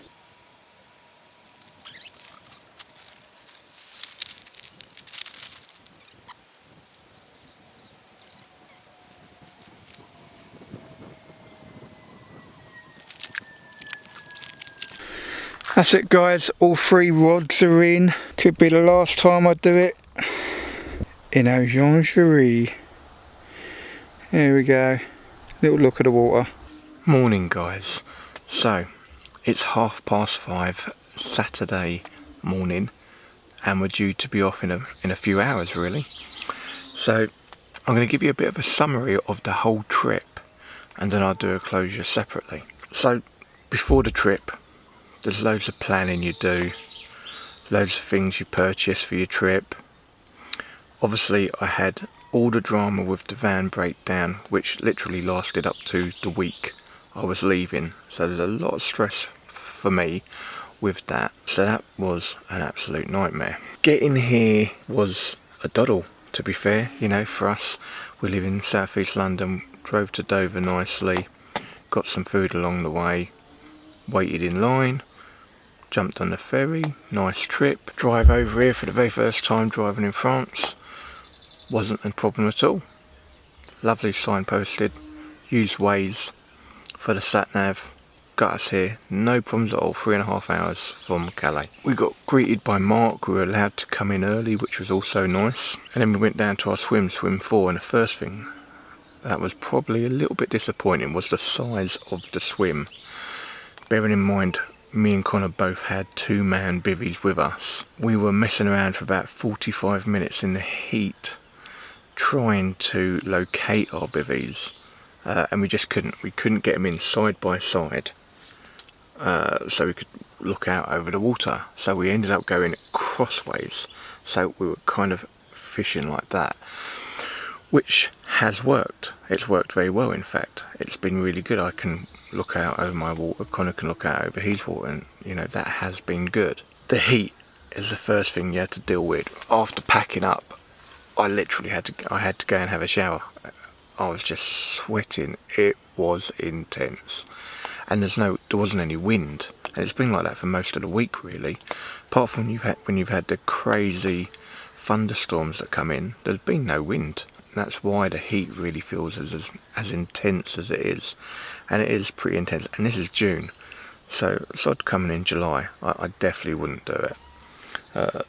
That's it guys, all 3 rods are in. Could be the last time I do it. in our lingerie. There we go. Little look at the water. Morning, guys. So it's 5:30 Saturday morning, and we're due to be off in a few hours, really. So I'm going to give you a bit of a summary of the whole trip, and then I'll do a closure separately. So before the trip, there's loads of planning you do, loads of things you purchase for your trip. Obviously I had all the drama with the van breakdown, which literally lasted up to the week I was leaving, so there's a lot of stress for me with that. So that was an absolute nightmare. Getting here was a doddle, to be fair. You know, for us, we live in South East London, drove to Dover nicely, got some food along the way, waited in line, jumped on the ferry, nice trip. Drive over here for the very first time driving in France, wasn't a problem at all. Lovely signposted, used Waze for the sat nav, got us here, no problems at all. 3.5 hours from Calais. We got greeted by Mark, we were allowed to come in early, which was also nice. And then we went down to our swim 4, and the first thing that was probably a little bit disappointing was the size of the swim. Bearing in mind, me and Connor both had 2-man bivvies with us. We were messing around for about 45 minutes in the heat, trying to locate our bivvies, and we just couldn't. We couldn't get them in side by side, so we could look out over the water. So we ended up going crossways, so we were kind of fishing like that, which has worked. It's worked very well, in fact. It's been really good. I can look out over my water, Connor can look out over his water, and you know, that has been good. The heat is the first thing you had to deal with. After packing up, I literally had to go and have a shower. I was just sweating. It was intense, and there wasn't any wind, and it's been like that for most of the week, really. Apart from when you've had the crazy thunderstorms that come in, there's been no wind. That's why the heat really feels as intense as it is, and it is pretty intense. And this is June, so sod coming in July, I definitely wouldn't do it.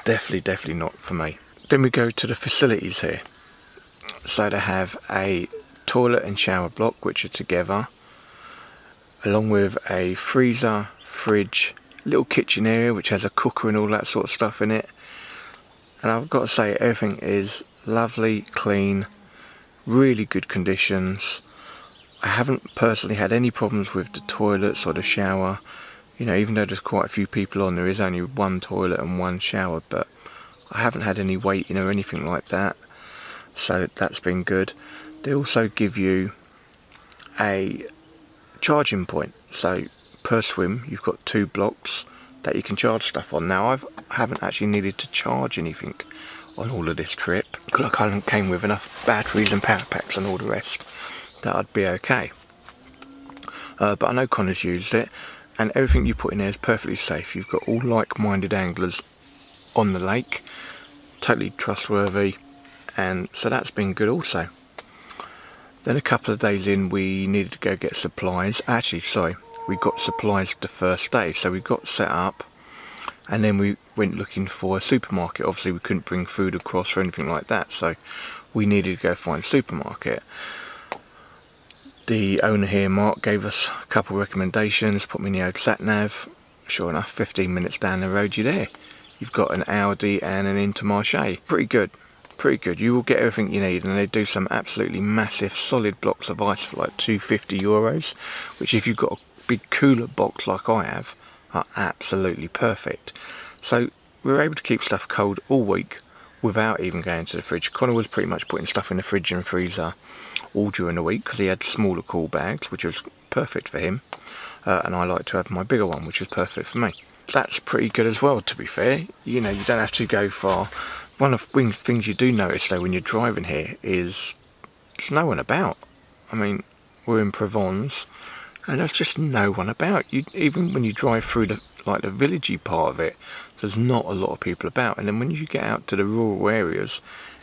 Definitely not for me. Then we go to the facilities here. So they have a toilet and shower block, which are together, along with a freezer, fridge, little kitchen area which has a cooker and all that sort of stuff in it. And I've got to say, everything is lovely, clean, really good conditions. I haven't personally had any problems with the toilets or the shower. You know, even though there's quite a few people on, there is only one toilet and one shower, but I haven't had any waiting or anything like that, so that's been good. They also give you a charging point, so per swim you've got 2 blocks that you can charge stuff on. Now I haven't actually needed to charge anything on all of this trip, because I came with enough batteries and power packs and all the rest that I'd be okay. But I know Connor's used it, and everything you put in there is perfectly safe. You've got all like-minded anglers on the lake, totally trustworthy, and so that's been good also. Then a couple of days in, we needed to go get supplies. Actually, sorry, we got supplies the first day, so we got set up, and then we went looking for a supermarket. Obviously we couldn't bring food across or anything like that, so we needed to go find a supermarket. The owner here, Mark, gave us a couple of recommendations, put me in the old sat nav. Sure enough, 15 minutes down the road you're there. You've got an Aldi and an Intermarché. Pretty good. You will get everything you need, and they do some absolutely massive solid blocks of ice for like €250, which if you've got a big cooler box like I have, are absolutely perfect. So we were able to keep stuff cold all week without even going to the fridge. Connor was pretty much putting stuff in the fridge and freezer all during the week, because he had smaller cool bags, which was perfect for him, and I like to have my bigger one, which was perfect for me. That's pretty good as well, to be fair. You know, you don't have to go far. One of the things you do notice though when you're driving here is there's no one about. I mean, we're in Provence, and there's just no one about. Even when you drive through the villagey part of it, there's not a lot of people about. And then when you get out to the rural areas,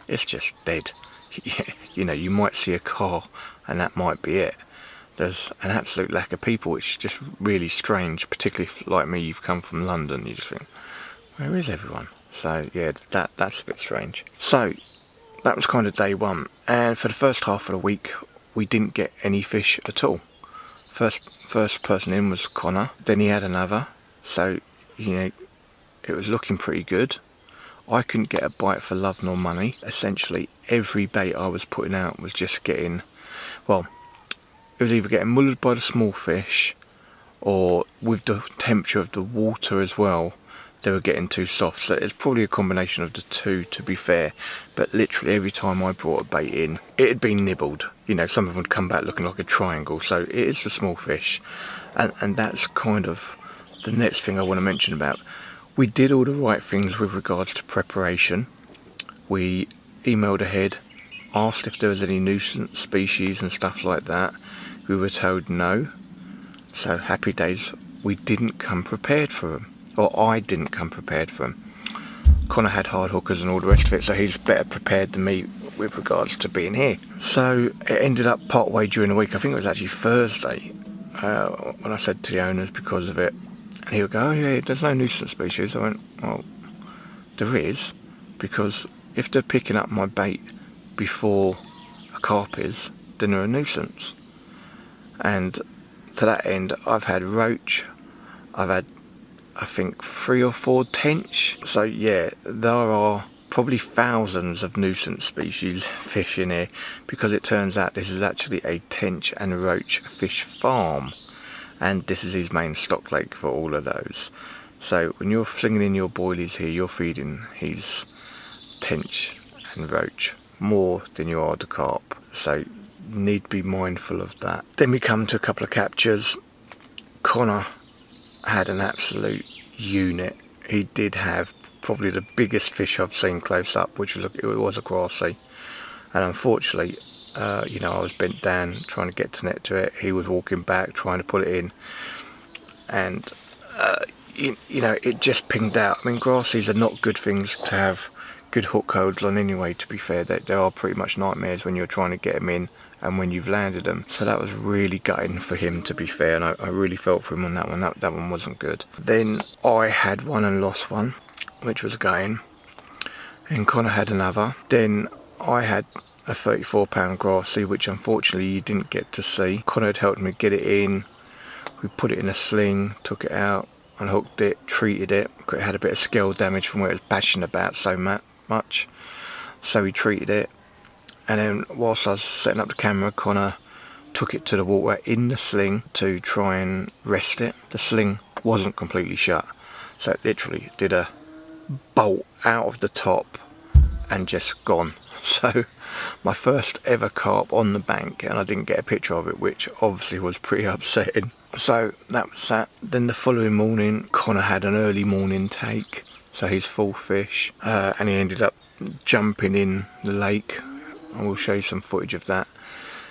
it's just dead. You know, you might see a car, and that might be it. There's an absolute lack of people, which is just really strange, particularly if, like me, you've come from London. You just think, where is everyone? So yeah, that's a bit strange. So that was kind of day one, and for the first half of the week we didn't get any fish at all. First person in was Connor, then he had another, so it was looking pretty good. I couldn't get a bite for love nor money. Essentially every bait I was putting out was just getting, well, it was either getting mullered by the small fish, or with the temperature of the water as well, they were getting too soft. So it's probably a combination of the two, to be fair. But literally every time I brought a bait in, it had been nibbled. Some of them would come back looking like a triangle. So it is the small fish, and that's kind of the next thing I want to mention about. We did all the right things with regards to preparation. We emailed ahead, asked if there was any nuisance species and stuff like that. We were told no. So happy days. We didn't come prepared for them. Or I didn't come prepared for him. Connor had hard hookers and all the rest of it, so he's better prepared than me with regards to being here. So it ended up part way during the week. I think it was actually Thursday when I said to the owners because of it, and he would go, "Oh yeah, there's no nuisance species." I went, "Well, there is, because if they're picking up my bait before a carp is, then they're a nuisance." And to that end, I've had roach, I've had, I think, 3 or 4 tench. So yeah, there are probably thousands of nuisance species fish in here, because it turns out this is actually a tench and roach fish farm, and this is his main stock lake for all of those. So when you're flinging in your boilies here, you're feeding his tench and roach more than you are the carp, so you need to be mindful of that. Then we come to a couple of captures. Connor had an absolute unit. He did have probably the biggest fish I've seen close up, which was it was a grassy, and unfortunately I was bent down trying to get to net to it. He was walking back trying to pull it in, and it just pinged out. I mean, grassies are not good things to have good hook holds on anyway, to be fair. They are pretty much nightmares when you're trying to get them in and when you've landed them. So that was really gutting for him, to be fair, and I really felt for him on that one. That one wasn't good. Then I had one and lost one, which was gutting, and Connor had another. Then I had a 34-pound grassy, which unfortunately you didn't get to see. Connor had helped me get it in. We put it in a sling, took it out, unhooked it, treated it. It had a bit of scale damage from where it was bashing about so much, so we treated it. And then whilst I was setting up the camera, Connor took it to the water in the sling to try and rest it. The sling wasn't completely shut, so it literally did a bolt out of the top and just gone. So my first ever carp on the bank, and I didn't get a picture of it, which obviously was pretty upsetting. So that was that. Then the following morning, Connor had an early morning take, so he's full fish, and he ended up jumping in the lake. I will show you some footage of that.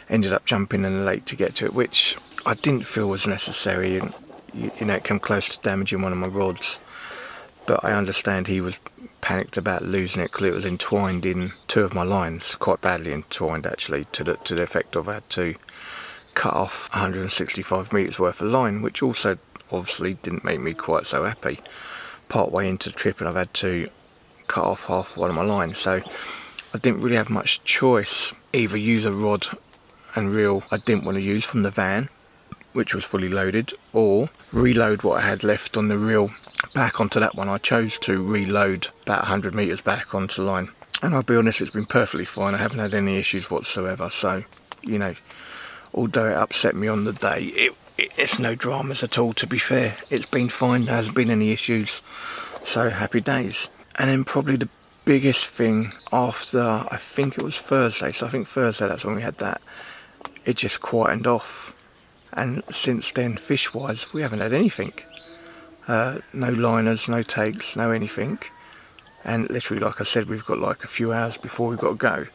Ended up jumping in the lake to get to it, which I didn't feel was necessary, and it came close to damaging one of my rods. But I understand he was panicked about losing it because it was entwined in 2 of my lines, quite badly entwined actually, to the effect of I had to cut off 165 metres worth of line, which also obviously didn't make me quite so happy. Part way into the trip and I've had to cut off half one of my lines, so I didn't really have much choice. Either use a rod and reel I didn't want to use from the van, which was fully loaded, or reload what I had left on the reel back onto that one. I chose to reload about 100 metres back onto the line, and I'll be honest, it's been perfectly fine. I haven't had any issues whatsoever, so although it upset me on the day, it's no dramas at all, to be fair. It's been fine, there hasn't been any issues, so happy days. And then probably the biggest thing after, I think it was Thursday, so I think Thursday, that's when we had that, it just quietened off. And since then, fish wise, we haven't had anything. No liners, no takes, no anything. And literally, like I said, we've got like a few hours before we've got to go.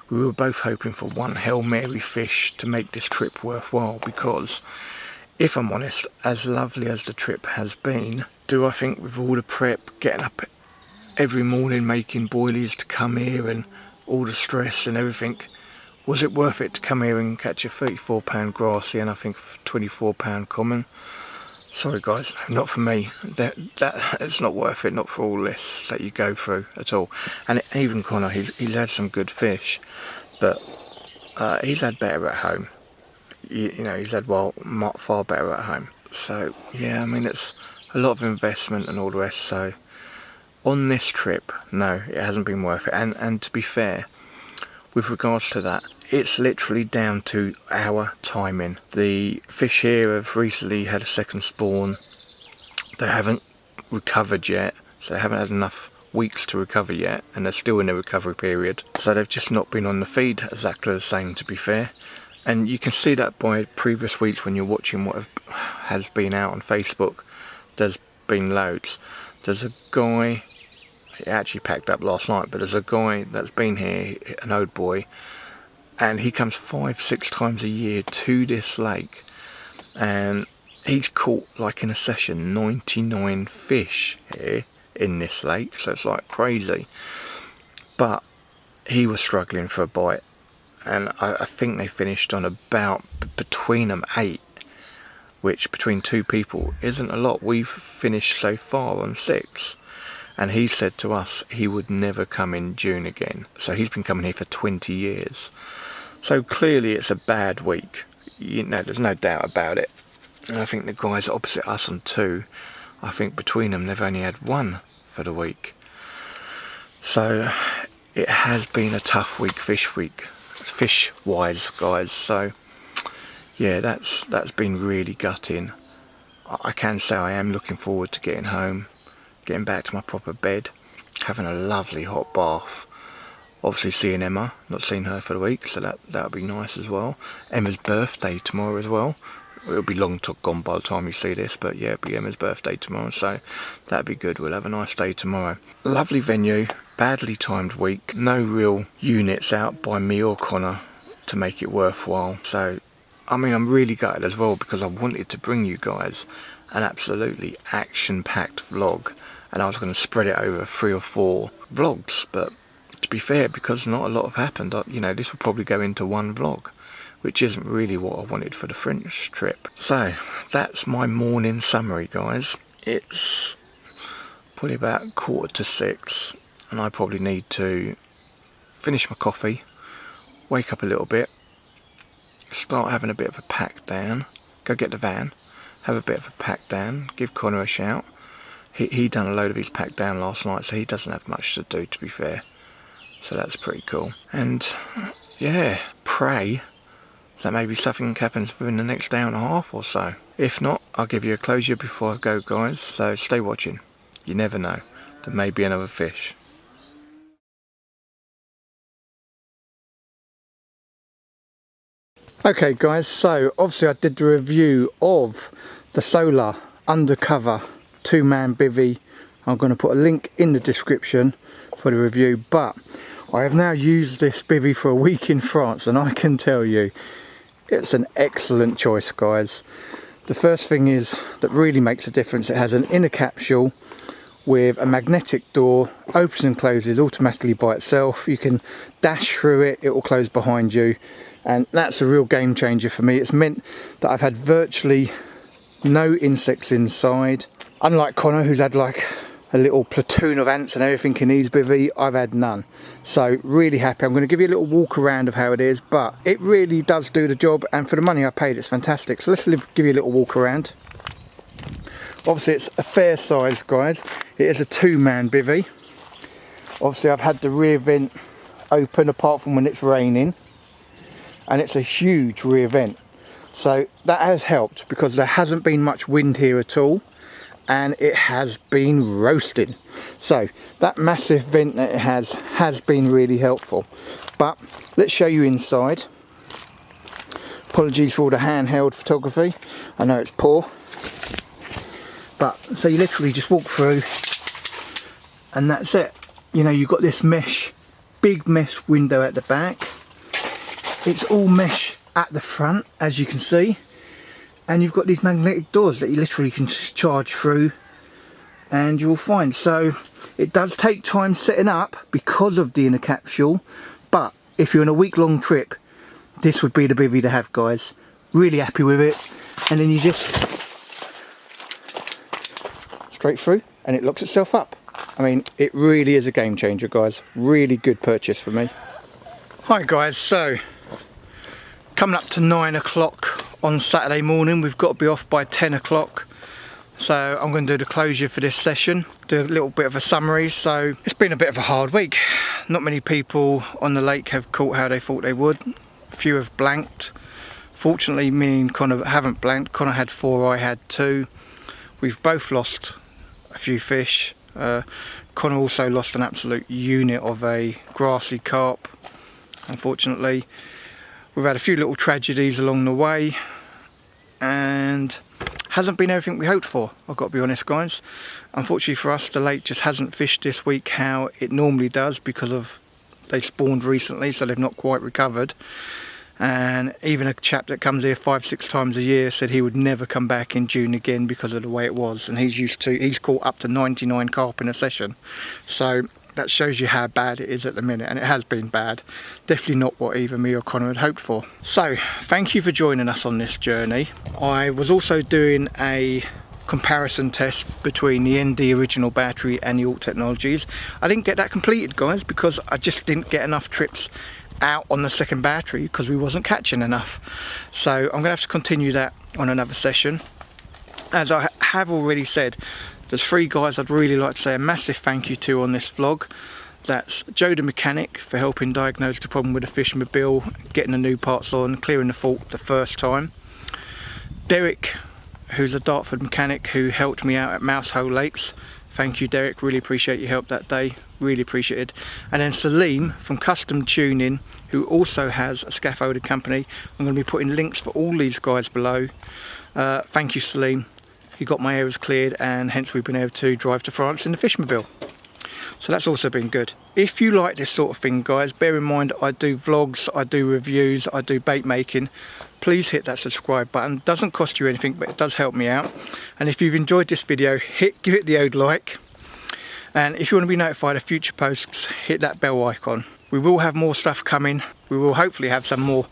We were both hoping for one Hail Mary fish to make this trip worthwhile, because if I'm honest, as lovely as the trip has been, do I think with all the prep, getting up every morning making boilies to come here and all the stress and everything, was it worth it to come here and catch a 34-pound grassy and I think 24-pound common? Sorry guys, not for me. It's not worth it, not for all this that you go through at all. And even Connor, he's had some good fish, but he's had better at home. You know, he's had far better at home. So yeah, I mean, it's a lot of investment and all the rest. So on this trip, no, it hasn't been worth it. And to be fair, with regards to that, it's literally down to our timing. The fish here have recently had a second spawn. They haven't recovered yet, so they haven't had enough weeks to recover yet, and they're still in the recovery period. So they've just not been on the feed exactly the same, to be fair. And you can see that by previous weeks when you're watching what has been out on Facebook. There's been loads. There's a guy, he actually packed up last night, but there's a guy that's been here, an old boy, and he comes 5-6 times a year to this lake, and he's caught, like in a session, 99 fish here in this lake, so it's like crazy. But he was struggling for a bite, and I think they finished on about between them 8, which between 2 people isn't a lot. We've finished so far on 6. And he said to us he would never come in June again. So he's been coming here for 20 years. So clearly it's a bad week. You know, there's no doubt about it. And I think the guys opposite us on 2, I think between them they've only had 1 for the week. So it has been a tough week, fish wise, guys. So yeah, that's been really gutting. I can say I am looking forward to getting home, getting back to my proper bed, having a lovely hot bath, obviously seeing Emma, not seen her for the week, so that'll be nice as well. Emma's birthday tomorrow as well. It'll be long gone by the time you see this, but yeah, it'll be Emma's birthday tomorrow, so that'll be good. We'll have a nice day tomorrow. Lovely venue, badly timed week, no real units out by me or Connor to make it worthwhile. So I mean, I'm really gutted as well, because I wanted to bring you guys an absolutely action-packed vlog, and I was going to spread it over 3 or 4 vlogs, but to be fair, because not a lot have happened, you know, this will probably go into 1 vlog, which isn't really what I wanted for the French trip. So that's my morning summary, guys. It's probably about 5:45, and I probably need to finish my coffee, wake up a little bit, start having a bit of a pack down, go get the van, have a bit of a pack down, give Connor a shout. He done a load of his pack down last night, so he doesn't have much to do, to be fair. So that's pretty cool. And yeah, pray that maybe something happens within the next hour and a half or so. If not, I'll give you a closure before I go, guys. So stay watching. You never know. There may be another fish. Okay guys, so obviously I did the review of the solar undercover 2-man bivvy. I'm going to put a link in the description for the review, but I have now used this bivvy for a week in France, and I can tell you it's an excellent choice, guys. The first thing is that really makes a difference, it has an inner capsule with a magnetic door, opens and closes automatically by itself. You can dash through it, it will close behind you. And that's a real game changer for me. It's meant that I've had virtually no insects inside. Unlike Connor, who's had like a little platoon of ants and everything in his bivvy, I've had none. So really happy. I'm going to give you a little walk around of how it is, but it really does do the job, and for the money I paid, it's fantastic. So let's give you a little walk around. Obviously it's a fair size, guys. It is a 2-man bivvy. Obviously I've had the rear vent open apart from when it's raining, and it's a huge rear vent, so that has helped because there hasn't been much wind here at all, and it has been roasting. So that massive vent that it has been really helpful. But let's show you inside. Apologies for all the handheld photography, I know it's poor, but so you literally just walk through and that's it. You know, you've got this mesh, big mesh window at the back. It's all mesh at the front, as you can see, and you've got these magnetic doors that you literally can just charge through, and you'll find. So it does take time setting up because of the inner capsule, but if you're on a week-long trip, this would be the bivvy to have, guys. Really happy with it. And then you just straight through, and it locks itself up. I mean, it really is a game changer, guys. Really good purchase for me. Hi guys, so coming up to 9 o'clock on Saturday morning. We've got to be off by 10 o'clock. So I'm going to do the closure for this session, do a little bit of a summary. So it's been a bit of a hard week. Not many people on the lake have caught how they thought they would. A few have blanked. Fortunately, me and Connor haven't blanked. Connor had 4, I had 2. We've both lost a few fish. Connor also lost an absolute unit of a grassy carp, unfortunately. We've had a few little tragedies along the way, and hasn't been everything we hoped for, I've got to be honest, guys. Unfortunately for us, the lake just hasn't fished this week how it normally does, because of they spawned recently, so they've not quite recovered. And even a chap that comes here 5-6 times a year said he would never come back in June again because of the way it was, and he's caught up to 99 carp in a session. So that shows you how bad it is at the minute, and it has been bad. Definitely not what either me or Connor had hoped for. So thank you for joining us on this journey. I was also doing a comparison test between the ND original battery and the ALTECHNOLOGIES. I didn't get that completed, guys, because I just didn't get enough trips out on the second battery because we wasn't catching enough. So I'm gonna have to continue that on another session. As I have already said, there's 3 guys I'd really like to say a massive thank you to on this vlog. That's Joe the mechanic for helping diagnose the problem with the Fishmobile, getting the new parts on, clearing the fault the first time. Derek, who's a Dartford mechanic who helped me out at Mousehole Lakes. Thank you, Derek, really appreciate your help that day, really appreciate it. And then Saleem from Custom Tuning, who also has a scaffolding company. I'm going to be putting links for all these guys below. Thank you, Saleem. You got my areas cleared, and hence we've been able to drive to France in the Fishmobile. So that's also been good. If you like this sort of thing, guys, bear in mind I do vlogs, I do reviews, I do bait making. Please hit that subscribe button. It doesn't cost you anything, but it does help me out. And if you've enjoyed this video, give it the old like. And if you want to be notified of future posts, hit that bell icon. We will have more stuff coming. We will hopefully have some more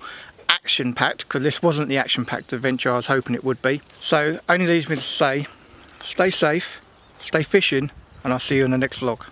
action-packed, because this wasn't the action-packed adventure I was hoping it would be. So only leaves me to say, stay safe, stay fishing, and I'll see you in the next vlog.